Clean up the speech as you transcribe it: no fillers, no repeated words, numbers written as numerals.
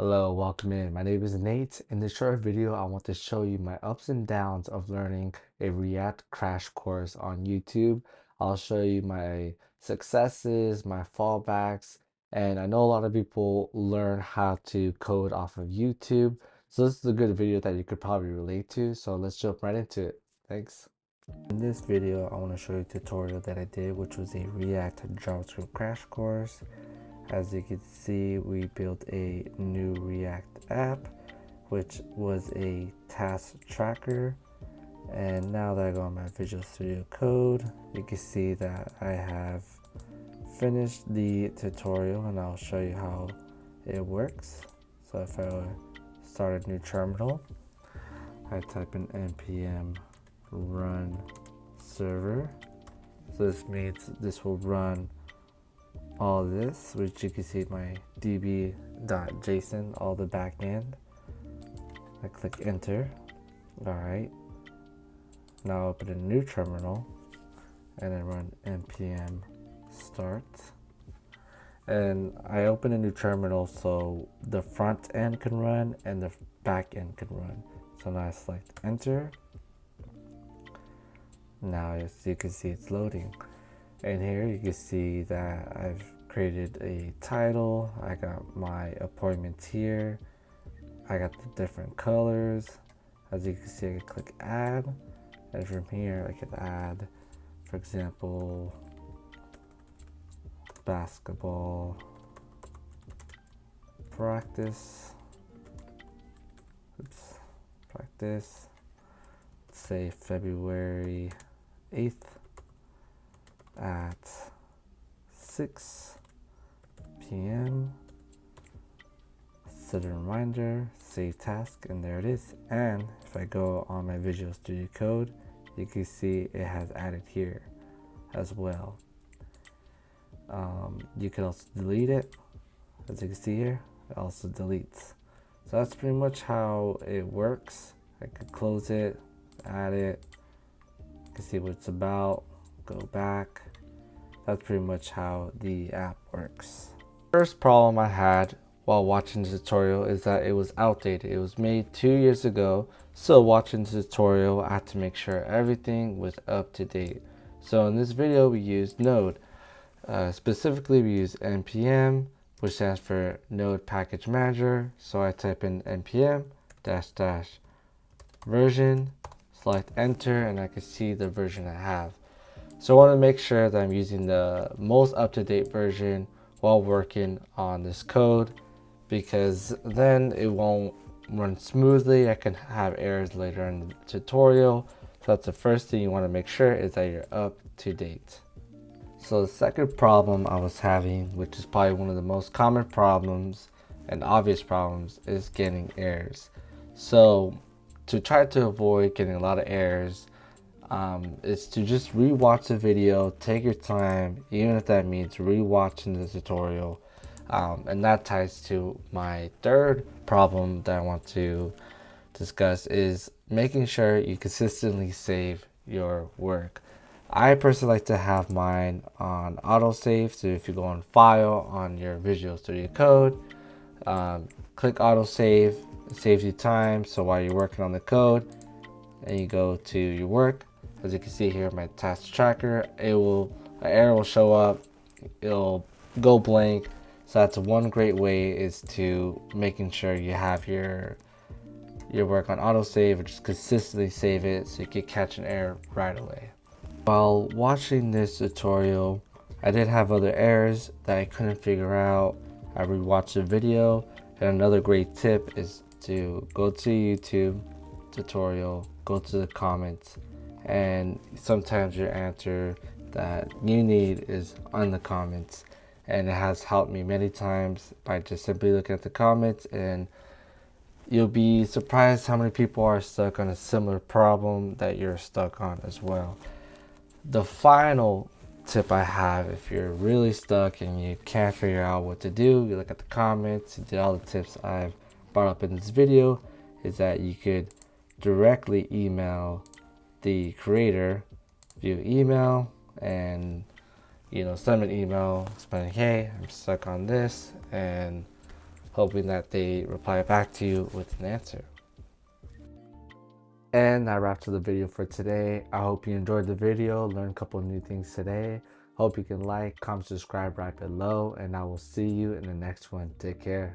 Hello, welcome in. My name is Nate. In this short video, I want to show you my ups and downs of learning a React crash course on YouTube. I'll show you my successes, my fallbacks, and I know a lot of people learn how to code off of YouTube. So this is a good video that you could probably relate to. So let's jump right into it. Thanks. In this video, I want to show you a tutorial that I did, which was a React JavaScript crash course. As you can see, we built a new React app, which was a task tracker. And now that I go on my Visual Studio Code, you can see that I have finished the tutorial, and I'll show you how it works. So if I start a new terminal, I type in npm run server. So this means this will run all this, which you can see my db.json, all the backend. I click enter. All right. Now open a new terminal and then run npm start. And I open a new terminal so the front end can run and the back end can run. So now I select enter. Now as you can see, it's loading. And here you can see that I've created a title. I got my appointments here. I got the different colors. As you can see, I can click add. And from here, I could add, for example, basketball practice. Practice. Let's say February 8th. At 6 p.m. Set a reminder, save task, and there it is. And if I go on my Visual Studio Code, you can see it has added here as well. You can also delete it. As you can see here, it also deletes. So that's pretty much how it works. I could close it, add it, you can see what it's about, go back. That's pretty much how the app works. First problem I had while watching the tutorial is that it was outdated. It was made 2 years ago, so watching the tutorial I had to make sure everything was up to date. So in this video we used Node. Specifically we use npm, which stands for Node Package Manager. So I type in npm -- version, select enter, and I can see the version I have. So I want to make sure that I'm using the most up-to-date version while working on this code, because then it won't run smoothly. I can have errors later in the tutorial. So that's the first thing you want to make sure is that you're up to date. So the second problem I was having, which is probably one of the most common problems and obvious problems, is getting errors. So to try to avoid getting a lot of errors, is to just rewatch the video, take your time, even if that means rewatching the tutorial. And that ties to my third problem that I want to discuss, is making sure you consistently save your work. I personally like to have mine on autosave. So if you go on file on your Visual Studio Code, click autosave, it saves you time. So while you're working on the code and you go to your work, as you can see here, my task tracker, an error will show up, it'll go blank. So that's one great way, is to making sure you have your work on autosave, or just consistently save it so you can catch an error right away. While watching this tutorial, I did have other errors that I couldn't figure out. I rewatched the video, and another great tip is to go to YouTube tutorial, go to the comments, and sometimes your answer that you need is on the comments. And it has helped me many times by just simply looking at the comments, and you'll be surprised how many people are stuck on a similar problem that you're stuck on as well. The final tip I have, if you're really stuck and you can't figure out what to do, you look at the comments, you did all the tips I've brought up in this video, is that you could directly email the creator via email, and send an email explaining, hey, I'm stuck on this, and hoping that they reply back to you with an answer. And that wraps up the video for today. I hope you enjoyed the video, learned a couple new things today. Hope you can like, comment, subscribe right below, and I will see you in the next one. Take care.